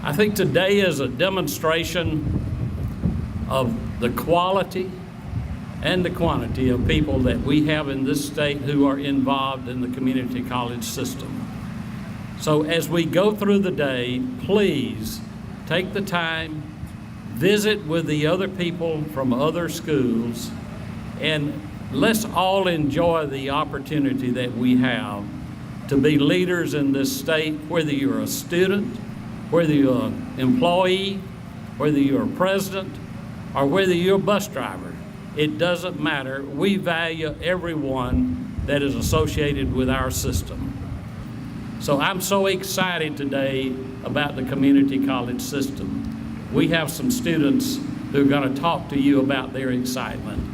I think today is a demonstration of the quality and the quantity of people that we have in this state who are involved in the community college system. So as we go through the day, please take the time, visit with the other people from other schools, and let's all enjoy the opportunity that we have to be leaders in this state, whether you're a student, whether you're an employee, whether you're a president, or whether you're a bus driver. It doesn't matter. We value everyone that is associated with our system. So I'm so excited today about the community college system. We have some students who are going to talk to you about their excitement.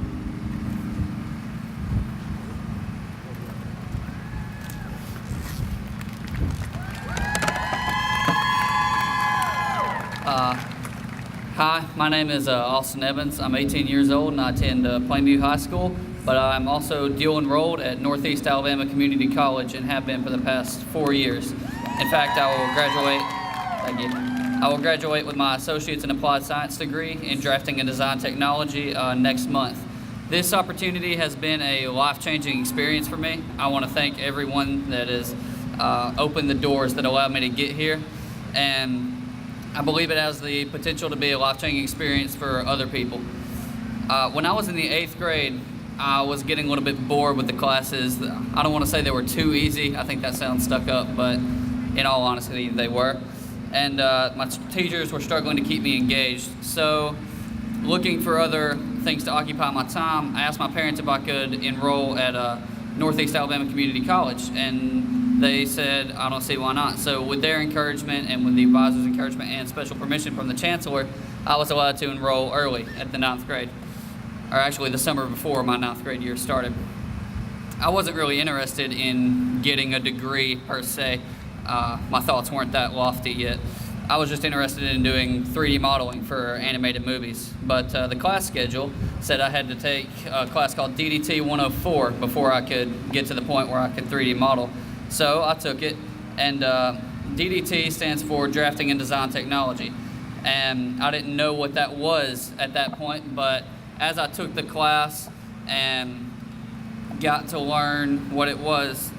Hi, my name is Austin Evans. I'm 18 years old and I attend Plainview High School, but I'm also dual enrolled at Northeast Alabama Community College and have been for the past 4 years. In fact, I will graduate with my Associate's in Applied Science degree in Drafting and Design Technology next month. This opportunity has been a life-changing experience for me. I want to thank everyone that has opened the doors that allowed me to get here, and I believe it has the potential to be a life-changing experience for other people. When I was in the 8th grade, I was getting a little bit bored with the classes. I don't want to say they were too easy. I think that sounds stuck up, but in all honesty, they were. And my teachers were struggling to keep me engaged. So, looking for other things to occupy my time, I asked my parents if I could enroll at Northeast Alabama Community College, and they said, I don't see why not. So with their encouragement and with the advisor's encouragement and special permission from the chancellor, I was allowed to enroll early at the 9th grade, or actually the summer before my 9th grade year started. I wasn't really interested in getting a degree per se. My thoughts weren't that lofty yet. I was just interested in doing 3D modeling for animated movies. But the class schedule said I had to take a class called DDT 104 before I could get to the point where I could 3D model. So I took it, and DDT stands for Drafting and Design Technology. And I didn't know what that was at that point, but as I took the class and got to learn what it was,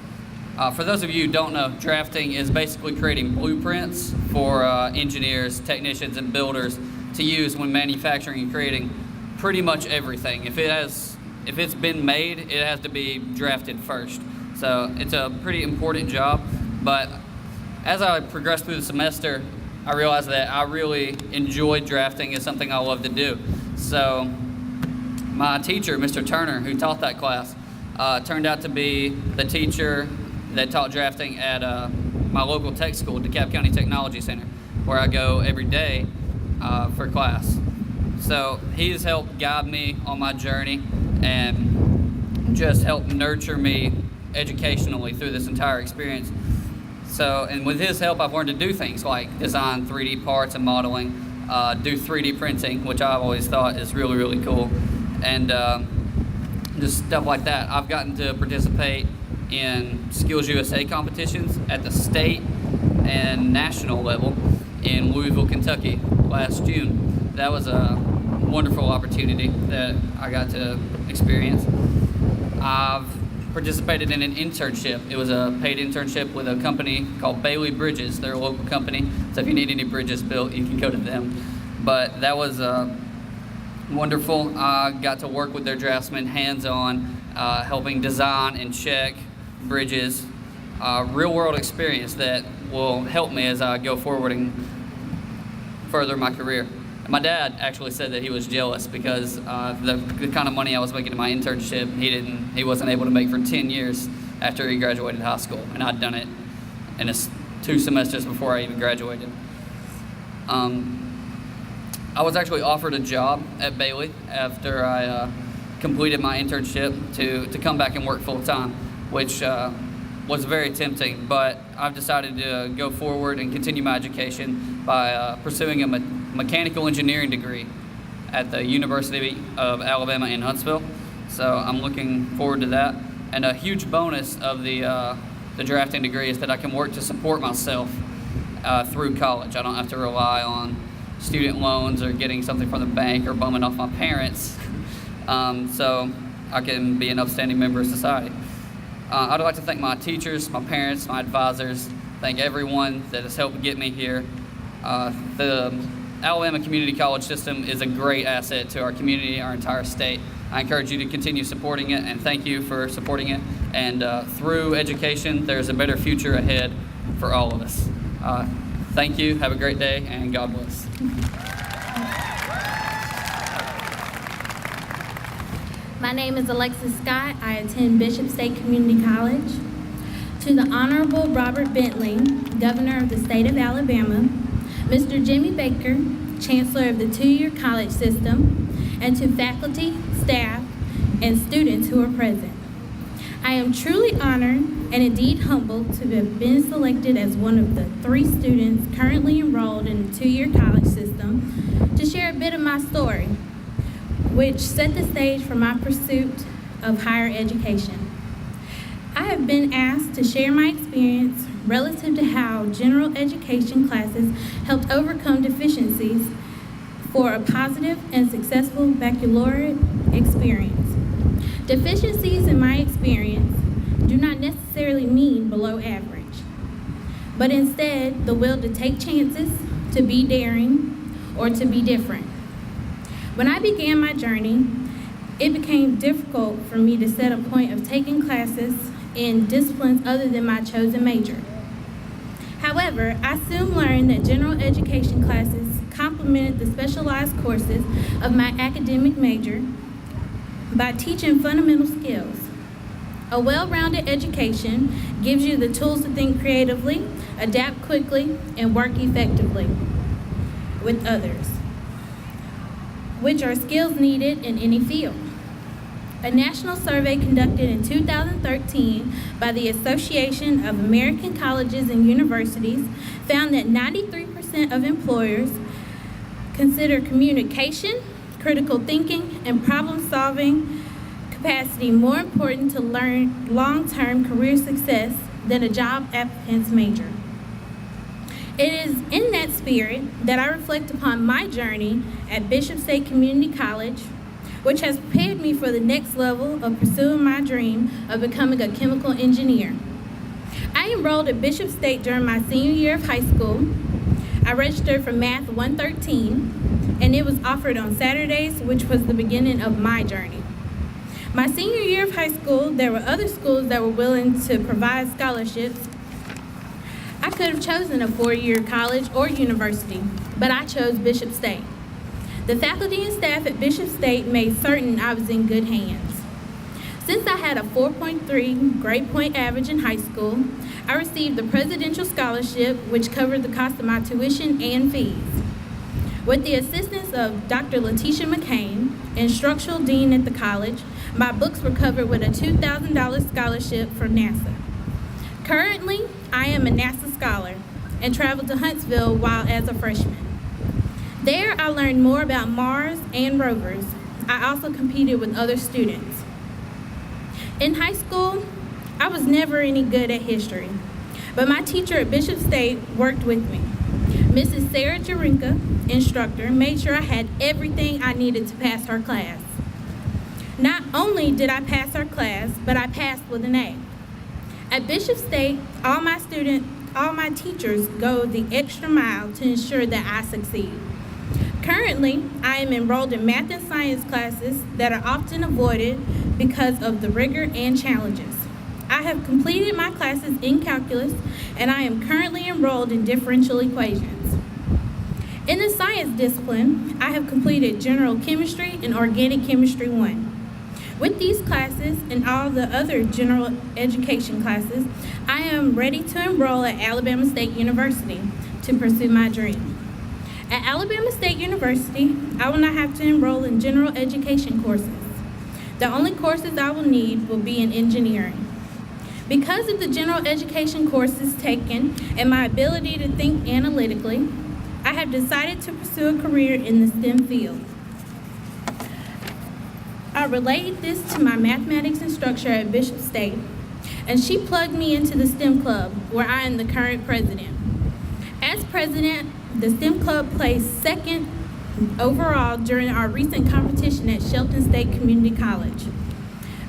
for those of you who don't know, drafting is basically creating blueprints for engineers, technicians, and builders to use when manufacturing and creating pretty much everything. If it's been made, it has to be drafted first. So it's a pretty important job, but as I progressed through the semester, I realized that I really enjoyed drafting. It's something I love to do. So my teacher, Mr. Turner, who taught that class, turned out to be the teacher that taught drafting at my local tech school, DeKalb County Technology Center, where I go every day for class. So he has helped guide me on my journey and just helped nurture me educationally through this entire experience. So, and with his help, I've learned to do things like design 3D parts and modeling, do 3D printing, which I've always thought is really, really cool, and just stuff like that. I've gotten to participate in Skills USA competitions at the state and national level in Louisville, Kentucky last June. That was a wonderful opportunity that I got to experience. I've participated in an internship. It was a paid internship with a company called Bailey Bridges. They're a local company, so if you need any bridges built, you can go to them. But that was wonderful. I got to work with their draftsmen hands-on, helping design and check bridges. Real-world experience that will help me as I go forward and further my career. My dad actually said that he was jealous because the kind of money I was making in my internship, he wasn't able to make for 10 years after he graduated high school, and I'd done it in 2 semesters before I even graduated. I was actually offered a job at Bailey after I completed my internship to come back and work full time, which was very tempting, but I've decided to go forward and continue my education by pursuing a mechanical engineering degree at the University of Alabama in Huntsville. So I'm looking forward to that. And a huge bonus of the drafting degree is that I can work to support myself through college. I don't have to rely on student loans or getting something from the bank or bumming off my parents. So I can be an upstanding member of society. I'd like to thank my teachers, my parents, my advisors, thank everyone that has helped get me here. The Alabama Community College system is a great asset to our community, our entire state. I encourage you to continue supporting it, and thank you for supporting it. And through education, there's a better future ahead for all of us. Thank you, have a great day, and God bless. My name is Alexis Scott. I attend Bishop State Community College. To the Honorable Robert Bentley, Governor of the State of Alabama, Mr. Jimmy Baker, Chancellor of the 2-year college system, and to faculty, staff, and students who are present. I am truly honored and indeed humbled to have been selected as one of the 3 students currently enrolled in the 2-year college system to share a bit of my story, which set the stage for my pursuit of higher education. I have been asked to share my experience relative to how general education classes helped overcome deficiencies for a positive and successful baccalaureate experience. Deficiencies in my experience do not necessarily mean below average, but instead the will to take chances, to be daring, or to be different. When I began my journey, it became difficult for me to set a point of taking classes in disciplines other than my chosen major. However, I soon learned that general education classes complemented the specialized courses of my academic major by teaching fundamental skills. A well-rounded education gives you the tools to think creatively, adapt quickly, and work effectively with others, which are skills needed in any field. A national survey conducted in 2013 by the Association of American Colleges and Universities found that 93% of employers consider communication, critical thinking, and problem-solving capacity more important to learn long-term career success than a job applicant's major. It is in that spirit that I reflect upon my journey at Bishop State Community College, which has prepared me for the next level of pursuing my dream of becoming a chemical engineer. I enrolled at Bishop State during my senior year of high school. I registered for Math 113, and it was offered on Saturdays, which was the beginning of my journey. My senior year of high school, there were other schools that were willing to provide scholarships. I could have chosen a 4-year college or university, but I chose Bishop State. The faculty and staff at Bishop State made certain I was in good hands. Since I had a 4.3 grade point average in high school, I received the Presidential Scholarship, which covered the cost of my tuition and fees. With the assistance of Dr. Letitia McCain, instructional dean at the college, my books were covered with a $2,000 scholarship for NASA. Currently, I am a NASA scholar and traveled to Huntsville while as a freshman. There, I learned more about Mars and rovers. I also competed with other students. In high school, I was never any good at history, but my teacher at Bishop State worked with me. Mrs. Sarah Jarinka, instructor, made sure I had everything I needed to pass her class. Not only did I pass her class, but I passed with an A. At Bishop State, all my teachers go the extra mile to ensure that I succeed. Currently, I am enrolled in math and science classes that are often avoided because of the rigor and challenges. I have completed my classes in calculus, and I am currently enrolled in differential equations. In the science discipline, I have completed general chemistry and organic chemistry 1. With these classes and all the other general education classes, I am ready to enroll at Alabama State University to pursue my dream. At Alabama State University, I will not have to enroll in general education courses. The only courses I will need will be in engineering. Because of the general education courses taken and my ability to think analytically, I have decided to pursue a career in the STEM field. I relayed this to my mathematics instructor at Bishop State, and she plugged me into the STEM club, where I am the current president. As president, the STEM club placed second overall during our recent competition at Shelton State Community College.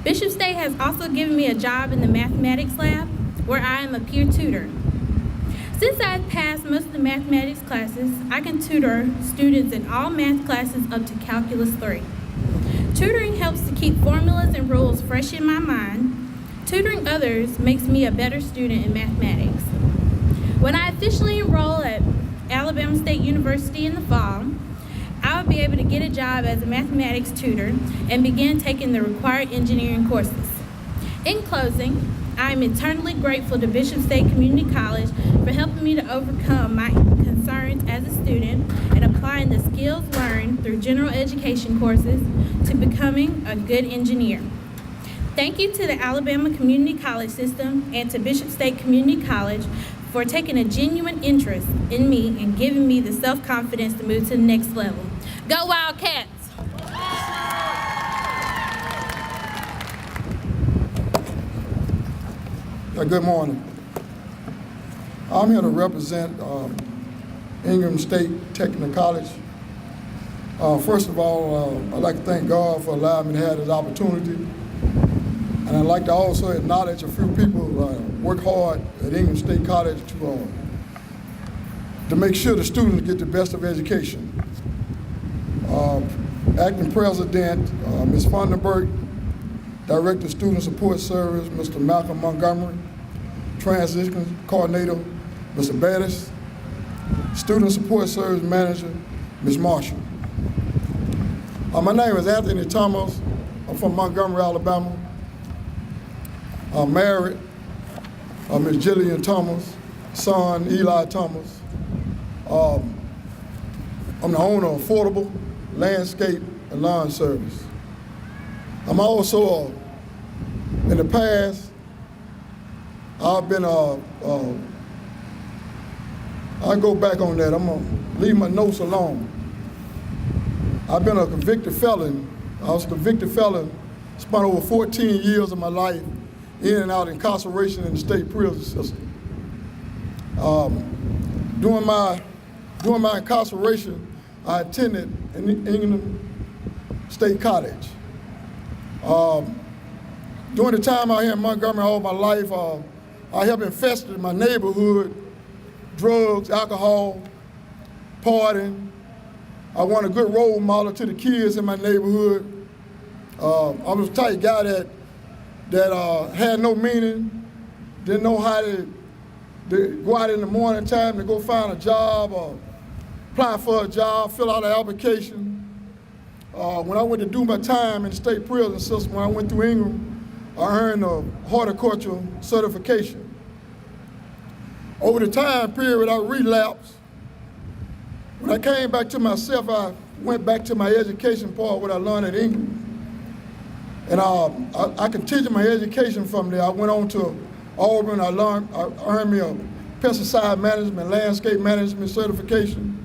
Bishop State has also given me a job in the mathematics lab, where I am a peer tutor. Since I have passed most of the mathematics classes, I can tutor students in all math classes up to Calculus 3. Tutoring helps to keep formulas and rules fresh in my mind. Tutoring others makes me a better student in mathematics. When I officially enroll at Alabama State University in the fall, I will be able to get a job as a mathematics tutor and begin taking the required engineering courses. In closing, I am eternally grateful to Bishop State Community College for helping me to overcome my concerns as a student and applying the skills learned through general education courses to becoming a good engineer. Thank you to the Alabama Community College System and to Bishop State Community College for taking a genuine interest in me and giving me the self-confidence to move to the next level. Go Wildcats! Good morning. I'm here to represent Ingham State Technical College. First of all, I'd like to thank God for allowing me to have this opportunity. And I'd like to also acknowledge a few people who work hard at Ingham State College to make sure the students get the best of education. Acting President, Ms. Funderburg, Director of Student Support Service, Mr. Malcolm Montgomery, Transition Coordinator, Mr. Bettis, Student Support Service Manager, Ms. Marshall. My name is Anthony Thomas. I'm from Montgomery, Alabama. I'm married. Ms. Jillian Thomas, son Eli Thomas. I'm the owner of Affordable Landscape and Lawn Service. I'm also, in the past, I've been, I go back on that. I'm gonna leave my notes alone. I've been a convicted felon. I was a convicted felon, spent over 14 years of my life in and out incarceration in the state prison system. During my incarceration, I attended Ingham State College. During the time out here in Montgomery all my life, I have infested my neighborhood, drugs, alcohol, partying. I want a good role model to the kids in my neighborhood. I was the type of guy that had no meaning, didn't know how to go out in the morning time to go find a job or apply for a job, fill out an application. When I went to do my time in the state prison system, when I went through Ingham, I earned a horticultural certification. Over the time period, I relapsed. When I came back to myself, I went back to my education part, what I learned at Ingham. And I continued my education from there. I went on to Auburn. I earned me a pesticide management, landscape management certification.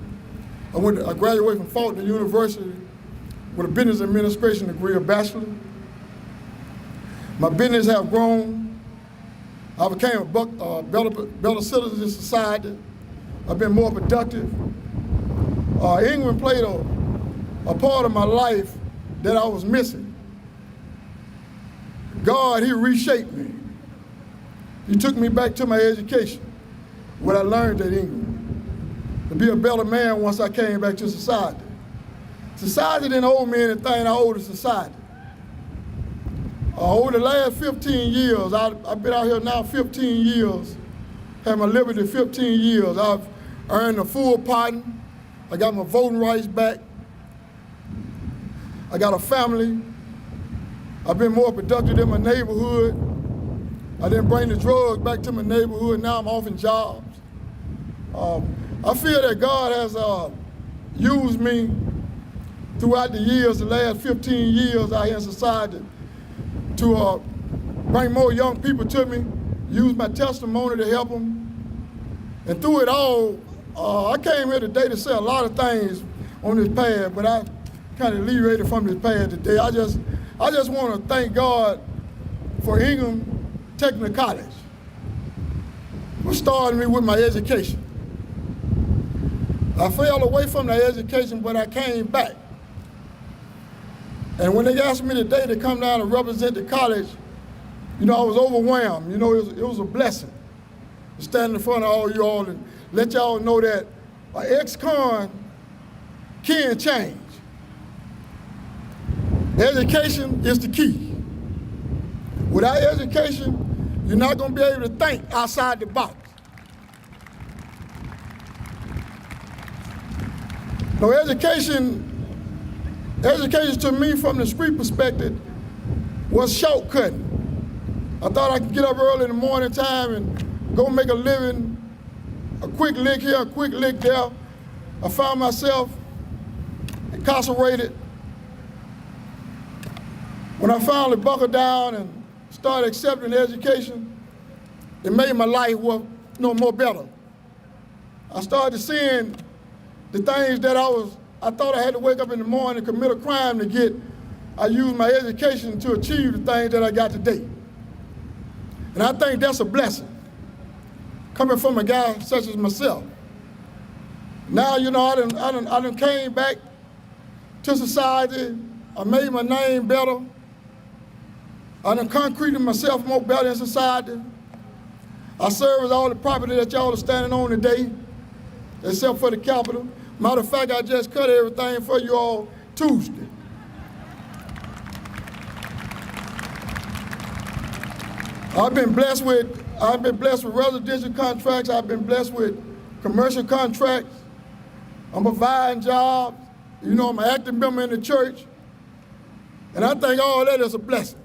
I graduated from Fulton University with a business administration degree, a bachelor. My business have grown. I became a better citizen in society. I've been more productive. England played a part of my life that I was missing. God, he reshaped me. He took me back to my education, what I learned at England, to be a better man once I came back to society. Society didn't owe me anything, I owe the society. Over the last 15 years, I've been out here now 15 years, had my liberty 15 years. I've earned a full pardon. I got my voting rights back. I got a family. I've been more productive in my neighborhood. I didn't bring the drugs back to my neighborhood. Now I'm offering jobs. I feel that God has used me throughout the years, the last 15 years out here in society, to bring more young people to me, use my testimony to help them. And through it all, I came here today to say a lot of things on this path, but I kind of alleviated from this path today. I just want to thank God for Ingham Technical College for starting me with my education. I fell away from that education, but I came back. And when they asked me today to come down and represent the college, I was overwhelmed. It was a blessing to stand in front of all you all and let y'all know that an ex-con can change. Education is the key. Without education, you're not going to be able to think outside the box. No, education to me from the street perspective was shortcutting. I thought I could get up early in the morning time and go make a living, a quick lick here, a quick lick there. I found myself incarcerated. When I finally buckled down and started accepting education, it made my life more better. I started seeing the things that I thought I had to wake up in the morning and commit a crime to get. I used my education to achieve the things that I got today. And I think that's a blessing, coming from a guy such as myself. Now, I done came back to society. I made my name better. I done concreted myself more better in society. I service all the property that y'all are standing on today, except for the Capitol. Matter of fact, I just cut everything for you all Tuesday. I've been blessed with residential contracts. I've been blessed with commercial contracts. I'm providing jobs. I'm an active member in the church. And I think all that is a blessing.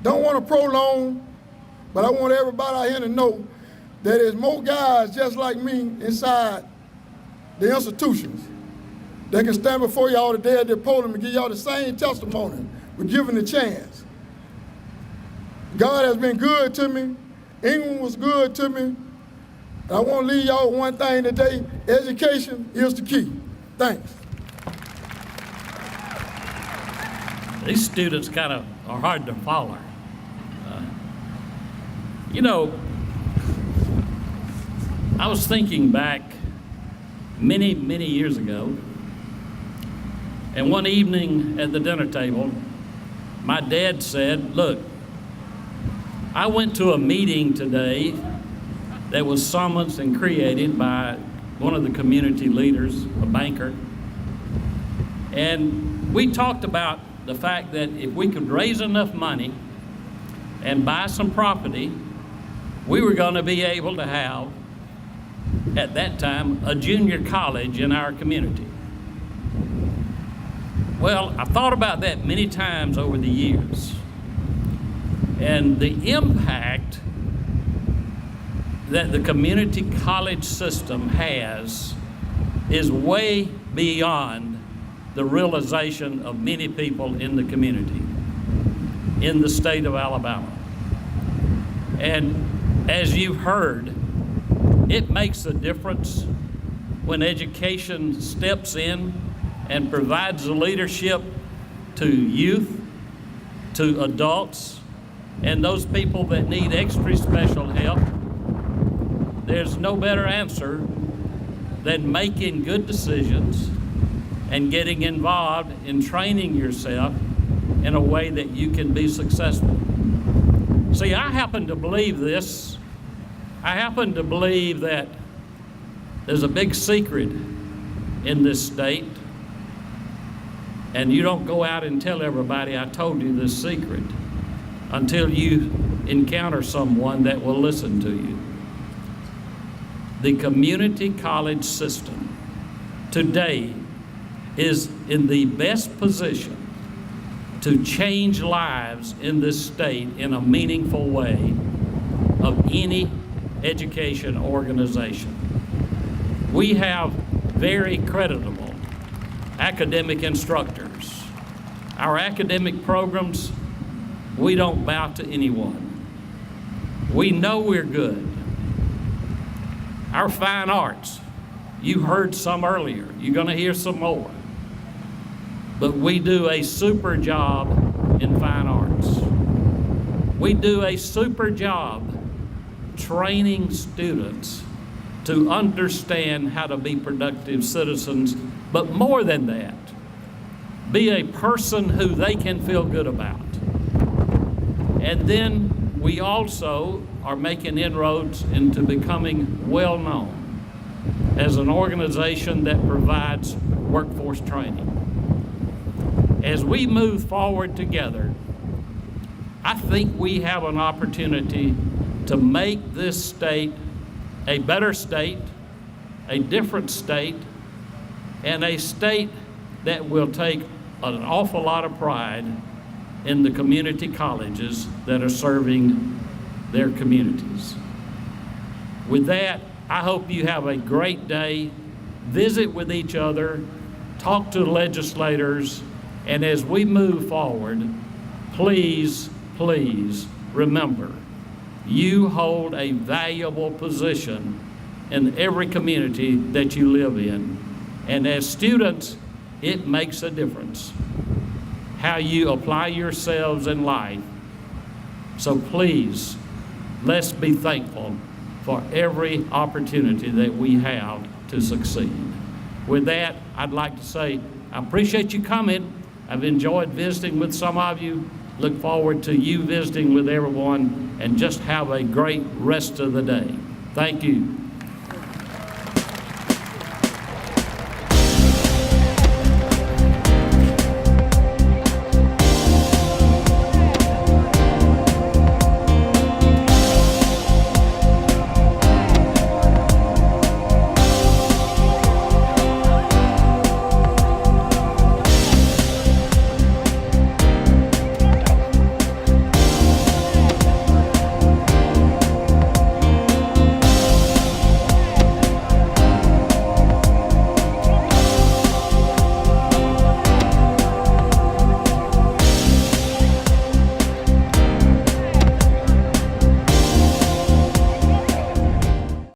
Don't want to prolong, but I want everybody out here to know that there's more guys just like me inside the institutions that can stand before y'all today at the podium and give y'all the same testimony, but given the chance. God has been good to me. England was good to me. And I want to leave y'all with one thing today. Education is the key. Thanks. These students kind of are hard to follow. I was thinking back many, many years ago, and one evening at the dinner table, my dad said, "Look, I went to a meeting today that was summoned and created by one of the community leaders, a banker, and we talked about the fact that if we could raise enough money and buy some property, we were going to be able to have, at that time, a junior college in our community." Well, I've thought about that many times over the years. And the impact that the community college system has is way beyond the realization of many people in the community, in the state of Alabama. And as you've heard, it makes a difference when education steps in and provides the leadership to youth, to adults, and those people that need extra special help. There's no better answer than making good decisions and getting involved in training yourself in a way that you can be successful. See, I happen to believe this. I happen to believe that there's a big secret in this state. And you don't go out and tell everybody I told you this secret until you encounter someone that will listen to you. The community college system today is in the best position to change lives in this state in a meaningful way of any education organization. We have very creditable academic instructors. Our academic programs, we don't bow to anyone. We know we're good. Our fine arts, you heard some earlier. You're going to hear some more. But we do a super job in fine arts. We do a super job training students to understand how to be productive citizens, but more than that, be a person who they can feel good about. And then we also are making inroads into becoming well-known as an organization that provides workforce training. As we move forward together, I think we have an opportunity to make this state a better state, a different state, and a state that will take an awful lot of pride in the community colleges that are serving their communities. With that, I hope you have a great day. Visit with each other, talk to legislators, and as we move forward, please, please remember, you hold a valuable position in every community that you live in. And as students, it makes a difference how you apply yourselves in life. So please, let's be thankful for every opportunity that we have to succeed. With that, I'd like to say, I appreciate you coming. I've enjoyed visiting with some of you. Look forward to you visiting with everyone, and just have a great rest of the day. Thank you.